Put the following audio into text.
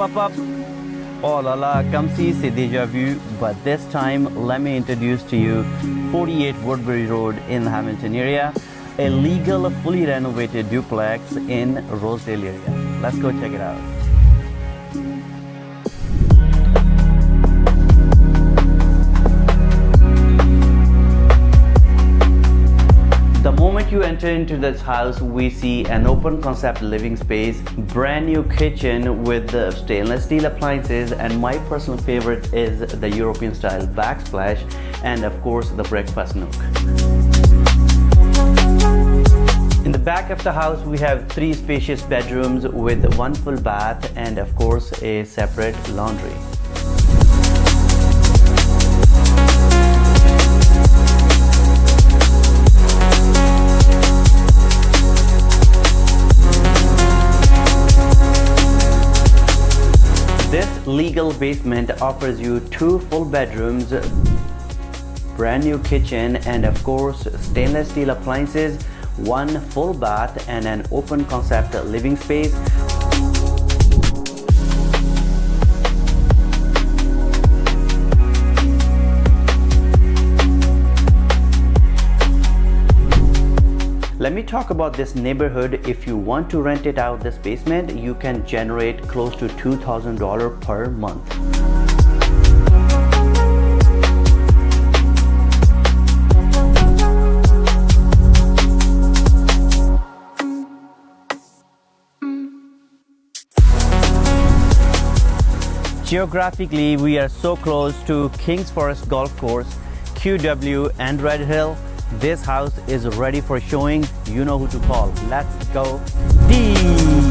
up. Oh la la, come see, c'est déjà vu. But this time, let me introduce to you 48 Woodbridge Road in Hamilton area. A legal, fully renovated duplex in Rosedale area. Let's go check it out. The moment you enter into this house, we see an open concept living space, brand new kitchen with the stainless steel appliances, and my personal favorite is the European style backsplash, and of course the breakfast nook. In the back of the house, we have 3 spacious bedrooms with 1 full bath and of course a separate laundry. This legal basement offers you 2 full bedrooms, brand new kitchen, and of course stainless steel appliances, 1 full bath, and an open concept living space. Let me talk about this neighborhood. If you want to rent it out, this basement, you can generate close to $2,000 per month. Geographically, we are so close to Kings Forest Golf Course, QW, and Red Hill. This house is ready for showing. You know who to call. Let's go deep.